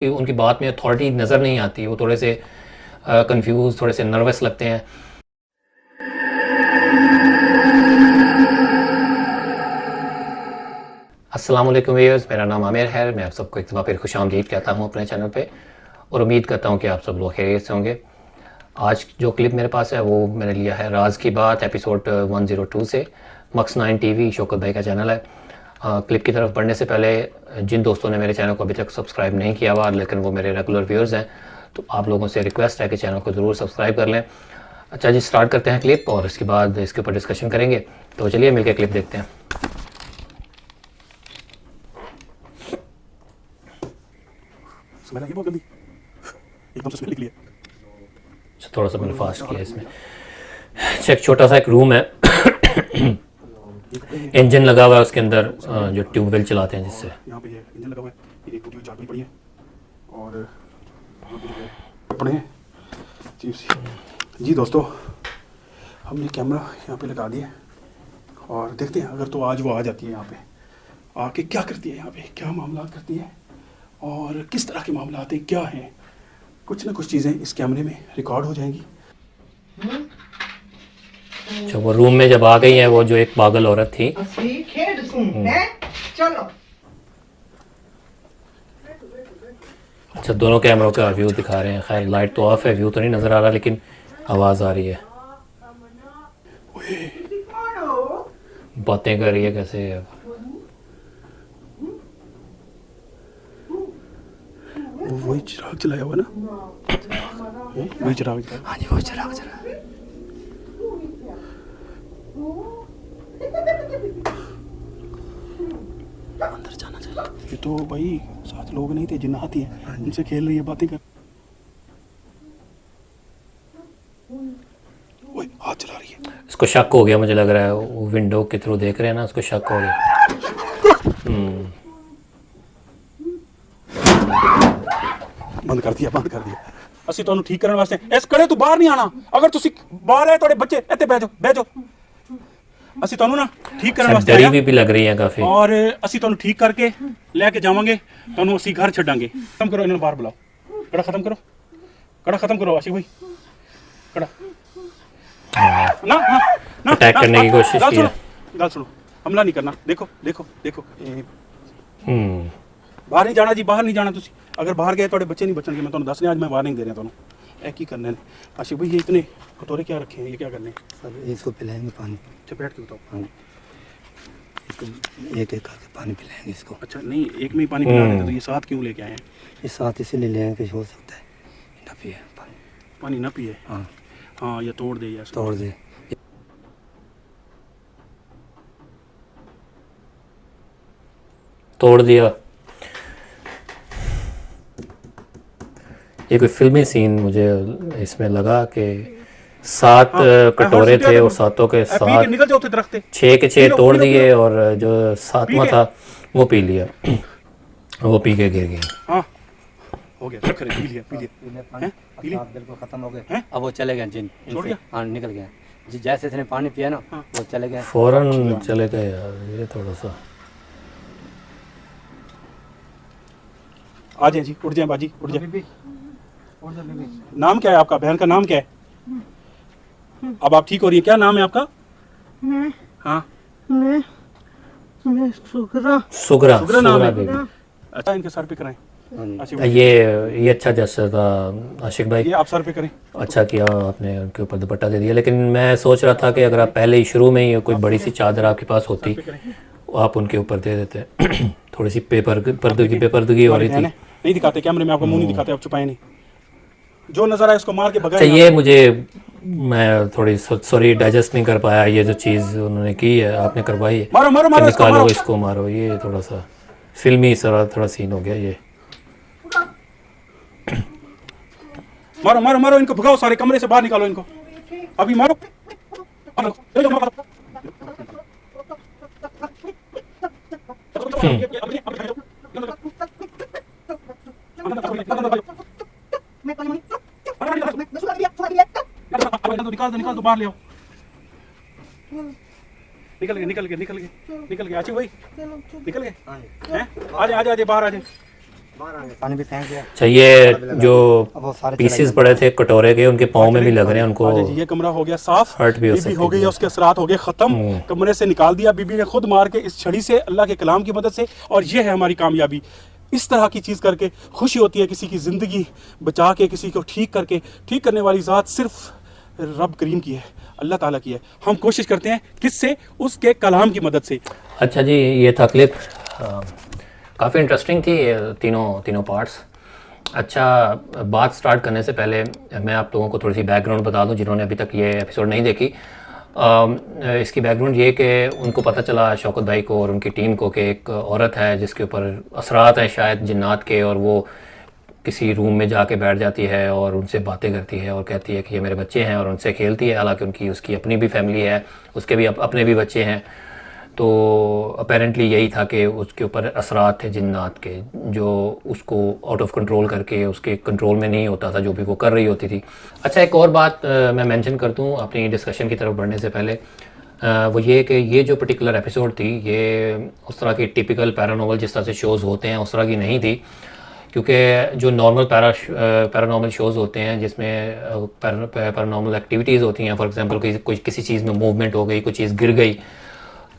कि उनकी बात में अथॉरिटी नज़र नहीं आती, वो थोड़े से कंफ्यूज, थोड़े से नर्वस लगते हैं। अस्सलाम वालेकुम व्यूअर्स, मेरा नाम आमिर है। मैं आप सबको एक दफ़ा फिर खुशामदीद कहता हूँ अपने चैनल पे और उम्मीद करता हूँ कि आप सब लोग खैरियत से होंगे। आज जो क्लिप मेरे पास है वो मैंने लिया है राज की बात एपिसोड 102 से। मक्स 9 टीवी शौकत भाई का चैनल है। क्लिप की तरफ बढ़ने से पहले जिन दोस्तों ने मेरे चैनल को अभी तक सब्सक्राइब नहीं किया हुआ लेकिन वो मेरे रेगुलर व्यूअर्स हैं, तो आप लोगों से रिक्वेस्ट है कि चैनल को ज़रूर सब्सक्राइब कर लें। अच्छा जी, स्टार्ट करते हैं क्लिप और इसके बाद इसके ऊपर डिस्कशन करेंगे। तो चलिए मिलकर क्लिप देखते हैं। स्मेल आई बहुत गंदी, एकदम से स्मेल निकली है। थोड़ा सा मैंने फास्ट किया इसमें। अच्छा, एक छोटा सा एक रूम है इंजन लगा हुआ है उसके अंदर, जो ट्यूबवेल चलाते हैं जिससे। यहाँ पे ये इंजन लगा हुआ है, ये एक टूटी हुई चारपाई पड़ी है और अपने जी दोस्तों, हमने कैमरा यहाँ पे लगा दिया और देखते हैं अगर तो आज वो आ जाती है यहाँ पे, आके क्या करती है, यहाँ पे क्या मामला करती है और किस तरह के मामला आते हैं, क्या हैं, कुछ ना कुछ चीज़ें इस कैमरे में रिकॉर्ड हो जाएंगी। अच्छा, वो रूम में जब आ गई है वो जो एक पागल औरत थी, चलो अच्छा दोनों कैमरों का व्यू दिखा रहे हैं। खैर लाइट तो ऑफ है, व्यू तो नहीं नज़र आ रहा लेकिन आवाज़ आ रही है, बातें कर रही है कैसे है। वही चिराग जलाया हुआ ना, वही चिराग। हाँ जी, वो चिराग जला। अंदर जाना चाहिए। ये तो भाई 7 लोग नहीं थे, जिन्नात ही है, इनसे खेल रही है, बातें कर। ओए हाथ चला रही है। इसको शक हो गया, मुझे लग रहा है वो विंडो के थ्रू देख रहे हैं ना, उसको शक हो गया। बंद कर दिया, बंद कर दिया। ਅਸੀਂ ਤੁਹਾਨੂੰ ਠੀਕ ਕਰਨ ਵਾਸਤੇ ਇਸ ਕੜੇ ਤੋਂ ਬਾਹਰ ਨਹੀਂ ਆਣਾ। ਅਗਰ ਤੁਸੀਂ ਬਾਹਰ ਆਏ ਤੁਹਾਡੇ ਬੱਚੇ ਇੱਥੇ ਬਹਿ ਜਾਓ, ਬਹਿ ਜਾਓ। ਅਸੀਂ ਤੁਹਾਨੂੰ ਨਾ ਠੀਕ ਕਰਨ ਵਾਸਤੇ डरी भी लग रही है काफ़ी। ਔਰ ਅਸੀਂ ਤੁਹਾਨੂੰ ਠੀਕ ਕਰਕੇ ਲੈ ਕੇ ਜਾਵਾਂਗੇ, ਤੁਹਾਨੂੰ ਅਸੀਂ ਘਰ ਛੱਡਾਂਗੇ। ਖਤਮ ਕਰੋ, ਇਹਨਾਂ ਨੂੰ ਬਾਹਰ ਬੁਲਾਓ। ਕੜਾ ਖਤਮ ਕਰੋ, ਕੜਾ ਖਤਮ ਕਰੋ ਆਸ਼ਿਕ ਭਾਈ, ਕੜਾ ना ना ना अटैक करने की कोशिश की है। गल सुनो, हमला नहीं करना। देखो देखो देखो, बाहर नहीं जाना जी, बाहर नहीं जाना। तुसी अगर बाहर गए तो बच्चे नहीं बचनगे। मैं तुहानू दस रहा, आज मैं वार्निंग दे रहा तुहानू। ए की करने ने आशिक भाई, ये इतने कटोरे क्या रखे हैं, ये क्या करने सर इसको पिलाएंगे पानी। अच्छा बैठ के बताओ। हाँ, इसको एक एक करके पानी पिलाएंगे इसको। अच्छा नहीं, एक में ही पानी पिला देते तो ये साथ क्यों लेके आए हैं? ये साथ इसीलिए ले आए कि हो सकता है ना पिए पानी। पानी ना पिए? हाँ हाँ, या तोड़ दे, या तोड़ दे। तोड़ दिया। ये कोई फिल्मी सीन मुझे इसमें लगा कि 7 कटोरे थे और सातों के पी के 7 निकल जाओ थे दरख्त। 6 के 6 तोड़ दिए और जो 7वां था वो पी लिया, वो पी के गिर गया। हाँ हो गया, रख रहे, पी लिया, पी लिया। हैं? पी लिया? बिल्कुल खत्म हो गए। हैं? अब वो चले गए जिन छोड़ दिया? हाँ निकल गए जी, जैसे इसने पानी पिया ना वो चले गए फौरन चले गए यार, ये थोड़ा सा। आ जाए जी, उठ जाए बाजी, उठ जाए। नाम क्या है आपका? बहन का नाम क्या है? अब आप ठीक हो रही है? क्या नाम है आपका? हाँ मैं सुगरा सुगरा नाम है। बेबी। अच्छा, इनके सर पे कराएं। आशिक भाई, ये अच्छा जैसा था आशिक भाई, ये आप सर पे करें। अच्छा किया आपने उनके ऊपर दुपट्टा दे दिया। लेकिन मैं सोच रहा था कि अगर आप पहले ही शुरू में ही कोई बड़ी सी चादर आपके पास होती, आप उनके ऊपर दे देते। थोड़ी सी बेपर्दगी हो रही थी। नहीं दिखाते कैमरे में, आपका मुंह नहीं दिखाते, आप छुपाए नहीं। जो नजर आए उसको मार के भगाए। अच्छा, ये मुझे मैं थोड़ी सॉरी डाइजेस्ट नहीं कर पाया, ये जो चीज़ उन्होंने की है, आपने करवाई है, मारो मारो कि मारो इसको, निकालो मारो। इसको मारो, ये थोड़ा सा फिल्मी सारा थोड़ा सीन हो गया ये। मारो मारो मारो इनको, भगाओ, सारे कमरे से बाहर निकालो इनको, अभी मारो। निकाल दो, बाहर ले आओ। निकल गए निकल गए निकल गए निकल गए। आशिक भाई निकल गए हैं? आ जाए बाहर आ जाए। पानी भी फेंक दिया। अच्छा, ये जो अब वो सारे पीसेस पड़े थे कटोरे के, उनके पाँव में भी लग रहे हैं उनको। हाँ जी, ये कमरा हो गया साफ, हर्ट भी हो बीबी सकती हो गई है। है, उसके असरात हो गए ख़त्म, कमरे से निकाल दिया बीबी ने खुद मार के इस छड़ी से, अल्लाह के कलाम की मदद से। और ये है हमारी कामयाबी। इस तरह की चीज़ करके खुशी होती है, किसी की ज़िंदगी बचा के, किसी को ठीक करके। ठीक करने वाली ज़ात सिर्फ रब करीम की है, अल्लाह ताला की है। हम कोशिश करते हैं किससे? उसके कलाम की मदद से। अच्छा जी, ये था क्लिप, काफ़ी इंटरेस्टिंग थी ये तीनों पार्ट्स। अच्छा, बात स्टार्ट करने से पहले मैं आप लोगों को थोड़ी सी बैकग्राउंड बता दूं जिन्होंने अभी तक ये एपिसोड नहीं देखी। इसकी बैकग्राउंड ये कि उनको पता चला शौकत भाई को और उनकी टीम को कि एक औरत है जिसके ऊपर असरात हैं शायद जिन्नात के, और वो किसी रूम में जाके बैठ जाती है और उनसे बातें करती है और कहती है कि ये मेरे बच्चे हैं, और उनसे खेलती है। हालांकि उसकी अपनी भी फैमिली है, उसके भी अपने भी बच्चे हैं। तो अपेरेंटली यही था कि उसके ऊपर असरात थे जिन्नात के, जो उसको आउट ऑफ कंट्रोल करके उसके कंट्रोल में नहीं होता था जो भी वो कर रही होती थी। अच्छा, एक और बात मैं मेंशन कर दूं अपनी डिस्कशन की तरफ बढ़ने से पहले, वो ये कि ये जो पर्टिकुलर एपिसोड थी ये उस तरह की टिपिकल पैरानॉर्मल जिस तरह से शोज़ होते हैं उस तरह की नहीं थी। क्योंकि जो नॉर्मल पैरानॉर्मल शोज़ होते हैं जिसमें पैरानॉर्मल एक्टिविटीज़ होती हैं, फॉर एग्जांपल किसी चीज़ में मूवमेंट हो गई, कोई चीज़ गिर गई,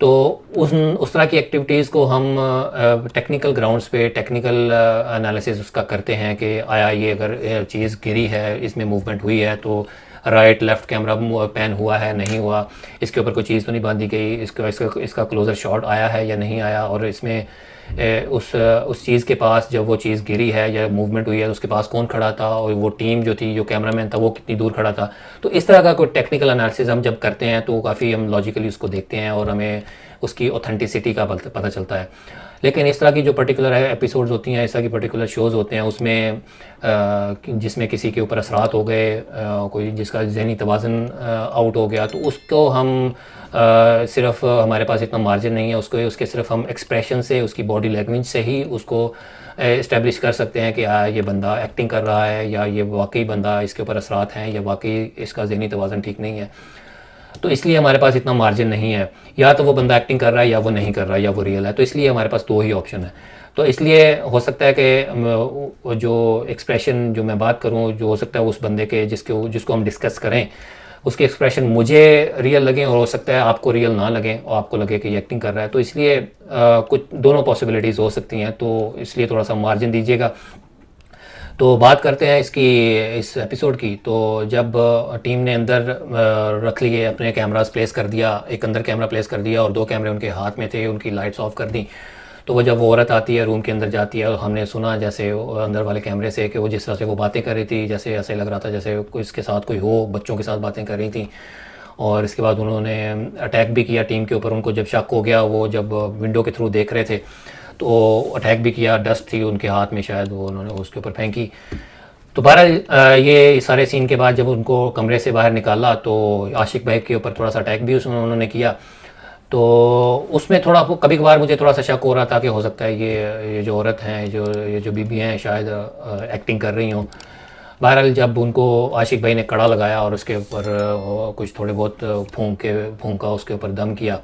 तो उस तरह की एक्टिविटीज़ को हम टेक्निकल ग्राउंड्स पे टेक्निकल एनालिसिस उसका करते हैं कि आया ये अगर चीज़ गिरी है, इसमें मूवमेंट हुई है, तो राइट लेफ़्ट कैमरा पैन हुआ है नहीं हुआ, इसके ऊपर कोई चीज़ तो नहीं बांधी गई, इसका क्लोज़र शॉट आया है या नहीं आया, और इसमें उस चीज़ के पास जब वो चीज़ गिरी है या मूवमेंट हुई है उसके पास कौन खड़ा था, और वो टीम जो थी, जो कैमरामैन था वो कितनी दूर खड़ा था। तो इस तरह का कोई टेक्निकल एनालिसिस हम जब करते हैं तो काफ़ी हम लॉजिकली उसको देखते हैं और हमें उसकी ऑथेंटिसिटी का पता चलता है। लेकिन इस तरह की जो पर्टिकुलर एपिसोड्स होती हैं, इस तरह की पर्टिकुलर शोज़ होते हैं, उसमें जिसमें किसी के ऊपर असरात हो गए, कोई जिसका जहनी तवाज़ुन आउट हो गया, तो उसको हम सिर्फ हमारे पास इतना मार्जिन नहीं है, उसके सिर्फ हम एक्सप्रेशन से, उसकी बॉडी लैंग्वेज से ही उसको इस्टेब्लिश कर सकते हैं कि ये बंदा एक्टिंग कर रहा है, या ये वाकई बंदा इसके ऊपर असरात हैं, या वाकई इसका जहनी तवाज़ुन ठीक नहीं है। तो इसलिए हमारे पास इतना मार्जिन नहीं है, या तो वो बंदा एक्टिंग कर रहा है या वो नहीं कर रहा है या वो रियल है। तो इसलिए हमारे पास दो ही ऑप्शन है। तो इसलिए हो सकता है कि जो एक्सप्रेशन जो मैं बात करूं, जो हो सकता है उस बंदे के जिसको हम डिस्कस करें उसके एक्सप्रेशन मुझे रियल लगें, और हो सकता है आपको रियल ना लगें और आपको लगे कि ये एक्टिंग कर रहा है। तो इसलिए कुछ दोनों पॉसिबिलिटीज़ हो सकती हैं, तो इसलिए थोड़ा सा मार्जिन दीजिएगा। तो बात करते हैं इस एपिसोड की। तो जब टीम ने अंदर रख लिए, अपने कैमरास प्लेस कर दिया, एक अंदर कैमरा प्लेस कर दिया और 2 कैमरे उनके हाथ में थे, उनकी लाइट्स ऑफ कर दी। तो वो जब वो औरत आती है, रूम के अंदर जाती है, हमने सुना जैसे अंदर वाले कैमरे से कि वो जिस तरह से वो बातें कर रही थी, जैसे ऐसे लग रहा था जैसे कोई इसके साथ कोई हो, बच्चों के साथ बातें कर रही थी। और इसके बाद उन्होंने अटैक भी किया टीम के ऊपर। उनको जब शक हो गया, वो जब विंडो के थ्रू देख रहे थे तो अटैक भी किया। डस्ट थी उनके हाथ में, शायद वो उन्होंने उसके ऊपर फेंकी। तो बहरहाल ये सारे सीन के बाद जब उनको कमरे से बाहर निकाला तो आशिक भाई के ऊपर थोड़ा सा अटैक भी उन्होंने किया। तो उसमें थोड़ा कभी कभार मुझे थोड़ा सा शक हो रहा था कि हो सकता है ये जो औरत हैं, ये जो बीबी हैं, शायद एक्टिंग कर रही हों। बहरहाल जब उनको आशिक भाई ने कड़ा लगाया और उसके ऊपर कुछ थोड़े बहुत फूंका, उसके ऊपर दम किया,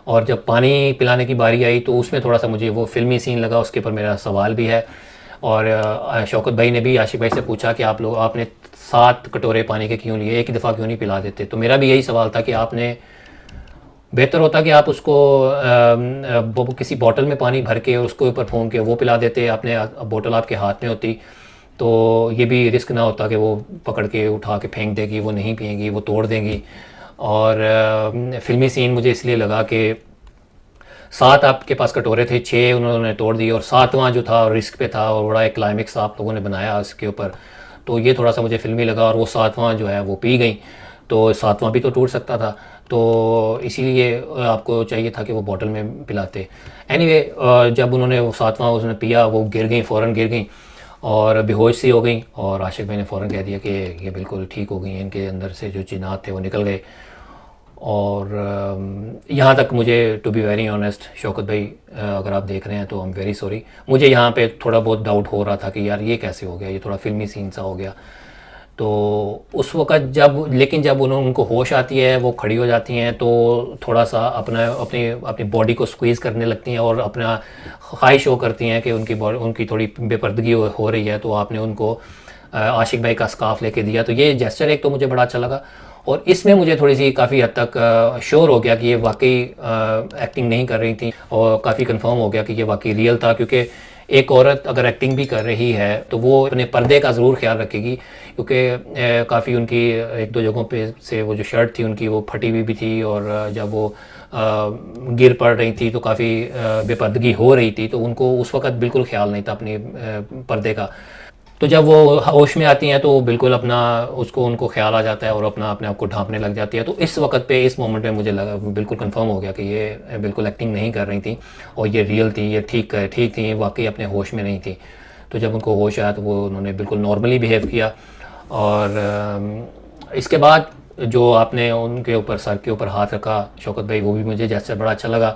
और जब पानी पिलाने की बारी आई तो उसमें थोड़ा सा मुझे वो फिल्मी सीन लगा। उसके ऊपर मेरा सवाल भी है। और शौकत भाई ने भी आशिक भाई से पूछा कि आपने 7 कटोरे पानी के क्यों लिए, एक ही दफ़ा क्यों नहीं पिला देते। तो मेरा भी यही सवाल था कि आपने बेहतर होता कि आप उसको किसी बोतल में पानी भर के और उसके ऊपर फूंक के वो पिला देते। आपने बोतल आपके हाथ में होती तो ये भी रिस्क ना होता कि वो पकड़ के उठा के फेंक देगी, वो नहीं पिएंगी, वो तोड़ देंगी। और फिल्मी सीन मुझे इसलिए लगा कि 7 आपके पास कटोरे थे, 6 उन्होंने तोड़ दिए और 7वां जो था रिस्क पे था और बड़ा एक क्लाइमेक्स आप लोगों ने बनाया उसके ऊपर। तो ये थोड़ा सा मुझे फिल्मी लगा। और वो 7वां जो है वो पी गई, तो 7वां भी तो टूट सकता था। तो इसीलिए आपको चाहिए था कि वो बॉटल में पिलाते। एनीवे जब उन्होंने वो 7वां उसने पिया, वो गिर गई, फ़ौरन गिर गई और बेहोश सी हो गई। और आशिक भाई ने फ़ौरन कह दिया कि ये बिल्कुल ठीक हो गई हैं, इनके अंदर से जो जिन्नात थे वो निकल गए। और यहाँ तक मुझे to be very honest Shaukat भाई, अगर आप देख रहे हैं तो आई एम वेरी सॉरी। मुझे यहाँ पे थोड़ा बहुत डाउट हो रहा था कि यार ये कैसे हो गया, ये थोड़ा फिल्मी सीन सा हो गया। तो उस वक़्त जब उनको होश आती है, वो खड़ी हो जाती हैं, तो थोड़ा सा अपनी बॉडी को स्क्वीज़ करने लगती हैं और अपना ख्वाहिश शो करती हैं कि उनकी थोड़ी बेपर्दगी हो रही है, तो आपने उनको आशिक भाई का स्कार्फ लेके दिया। तो ये जेस्चर एक तो मुझे बड़ा अच्छा लगा, और इसमें मुझे थोड़ी सी काफ़ी हद तक श्योर हो गया कि ये वाकई एक्टिंग नहीं कर रही थी, और काफ़ी कंफर्म हो गया कि ये वाकई रियल था। क्योंकि एक औरत अगर एक्टिंग भी कर रही है तो वो अपने पर्दे का ज़रूर ख्याल रखेगी, क्योंकि काफ़ी उनकी एक दो जगहों पे से वो जो शर्ट थी उनकी वो फटी हुई भी थी, और जब वो गिर पड़ रही थी तो काफ़ी बेपर्दगी हो रही थी, तो उनको उस वक़्त बिल्कुल ख्याल नहीं था अपने पर्दे का। तो जब वो होश में आती हैं तो बिल्कुल उनको ख्याल आ जाता है और अपने आप को ढांपने लग जाती है। तो इस वक्त पे, इस मोमेंट में मुझे लगा, बिल्कुल कंफर्म हो गया कि ये बिल्कुल एक्टिंग नहीं कर रही थी और ये रियल थी, ये ठीक थी, वाकई अपने होश में नहीं थी। तो जब उनको होश आया तो उन्होंने बिल्कुल नॉर्मली बिहेव किया। और इसके बाद जो आपने उनके ऊपर सर के ऊपर हाथ रखा शौकत भाई, वो भी मुझे जैसे बड़ा अच्छा लगा।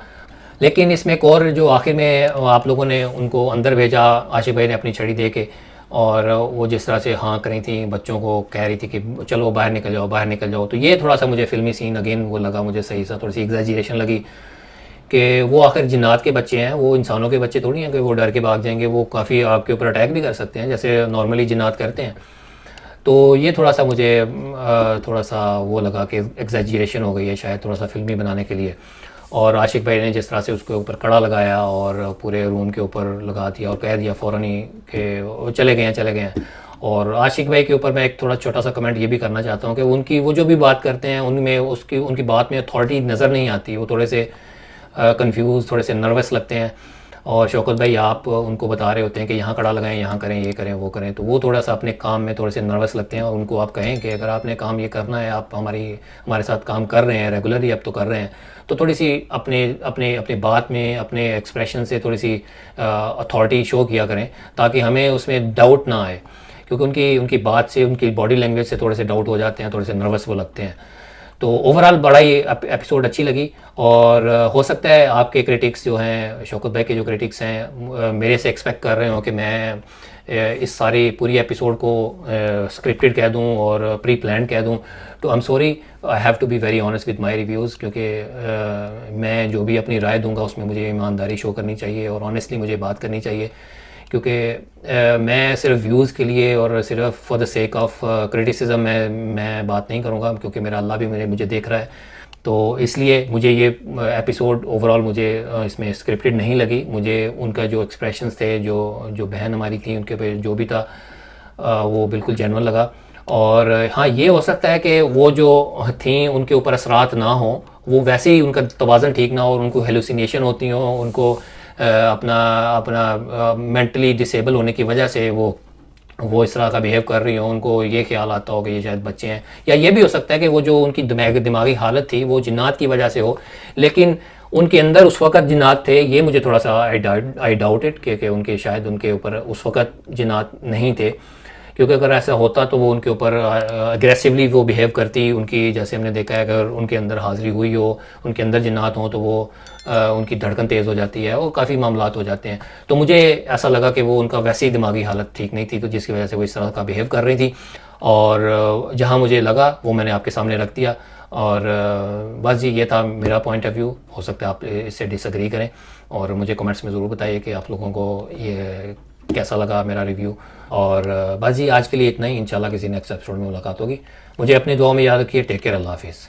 लेकिन इसमें एक और, जो आखिर में आप लोगों ने उनको अंदर भेजा आशिक भाई ने अपनी छड़ी दे के, और वो जिस तरह से हाँ करी थी, बच्चों को कह रही थी कि चलो बाहर निकल जाओ, बाहर निकल जाओ, तो ये थोड़ा सा मुझे फिल्मी सीन अगेन वो लगा मुझे सही सा, थोड़ी सी एग्जैजरेशन लगी कि वो आखिर जिन्नात के बच्चे हैं, वो इंसानों के बच्चे थोड़ी हैं कि वो डर के भाग जाएंगे, वो काफ़ी आपके ऊपर अटैक भी कर सकते हैं जैसे नॉर्मली जिन्नात करते हैं। तो ये थोड़ा सा मुझे थोड़ा सा वो लगा कि एग्जैजरेशन हो गई है शायद, थोड़ा सा फिल्मी बनाने के लिए। और आशिक भाई ने जिस तरह से उसके ऊपर कड़ा लगाया और पूरे रूम के ऊपर लगा दिया और कह दिया फ़ौरन ही कि चले गए हैं। और आशिक भाई के ऊपर मैं एक थोड़ा छोटा सा कमेंट ये भी करना चाहता हूँ कि उनकी वो जो भी बात करते हैं उनमें उनकी बात में अथॉरिटी नज़र नहीं आती, वो थोड़े से कंफ्यूज, थोड़े से नर्वस लगते हैं। और शौकत भाई आप उनको बता रहे होते हैं कि यहाँ कड़ा लगाएं, यहाँ करें, ये करें, वो करें, तो वो थोड़ा सा अपने काम में थोड़े से नर्वस लगते हैं। और उनको आप कहें कि अगर आपने काम ये करना है, आप हमारे साथ काम कर रहे हैं रेगुलरली, अब तो कर रहे हैं, तो थोड़ी सी अपने बात में, अपने एक्सप्रेशन से थोड़ी सी अथॉरिटी शो किया करें, ताकि हमें उसमें डाउट ना आए। क्योंकि उनकी बात से, उनकी बॉडी लैंग्वेज से थोड़े से डाउट हो जाते हैं, थोड़े से नर्वस वो लगते हैं। तो ओवरऑल बड़ा ही एपिसोड अच्छी लगी। और हो सकता है आपके क्रिटिक्स जो हैं, शौकत भाई के जो क्रिटिक्स हैं, मेरे से एक्सपेक्ट कर रहे हो कि मैं इस सारी पूरी एपिसोड को स्क्रिप्टेड कह दूं और प्री प्लान कह दूं। तो I am sorry, I have to be very honest with my reviews, क्योंकि मैं जो भी अपनी राय दूंगा उसमें मुझे ईमानदारी शो करनी चाहिए और ऑनेस्टली मुझे बात करनी चाहिए। क्योंकि मैं सिर्फ व्यूज़ के लिए और सिर्फ for the sake of criticism मैं बात नहीं करूँगा, क्योंकि मेरा अल्लाह भी मुझे देख रहा है। तो इसलिए मुझे ये एपिसोड ओवरऑल मुझे इसमें स्क्रिप्टेड नहीं लगी। मुझे उनका जो एक्सप्रेशंस थे, जो बहन हमारी थी, उनके पे जो भी था वो बिल्कुल जेन्युइन लगा। और हाँ, ये हो सकता है कि वो जो थी उनके ऊपर असरात ना हो, वो वैसे ही उनका तवाज़न ठीक ना हो और उनको हेलुसिनेशन होती हो, उनको अपना मेंटली डिसेबल होने की वजह से वो इस तरह का बिहेव कर रही हो, उनको ये ख्याल आता हो कि ये शायद बच्चे हैं। या ये भी हो सकता है कि वो जो उनकी दिमागी हालत थी वो जिन्नात की वजह से हो, लेकिन उनके अंदर उस वक़्त जिन्नात थे। ये मुझे थोड़ा सा आई डाउट इट कि उनके शायद उनके ऊपर उस वक़्त जिन्नात नहीं थे, क्योंकि अगर ऐसा होता तो वो उनके ऊपर अग्रेसिवली वो बिहेव करती। उनकी, जैसे हमने देखा है, अगर उनके अंदर हाज़िरी हुई हो, उनके अंदर जिन्नात हों, तो वो उनकी धड़कन तेज़ हो जाती है और काफ़ी मामलात हो जाते हैं। तो मुझे ऐसा लगा कि वो उनका वैसे ही दिमागी हालत ठीक नहीं थी, तो जिसकी वजह से वो इस तरह का बिहेव कर रही थी। और जहाँ मुझे लगा वो मैंने आपके सामने रख दिया। और बस जी, ये था मेरा पॉइंट ऑफ व्यू। हो सकता है आप इससे डिसएग्री करें और मुझे कमेंट्स में ज़रूर बताइए कि आप लोगों को ये कैसा लगा मेरा रिव्यू। और बस जी, आज के लिए इतना ही। इंशाल्लाह किसी नेक्स्ट एपिसोड में मुलाकात होगी। मुझे अपनी दुआ में याद रखिए। टेक केयर, अल्लाह हाफिज़।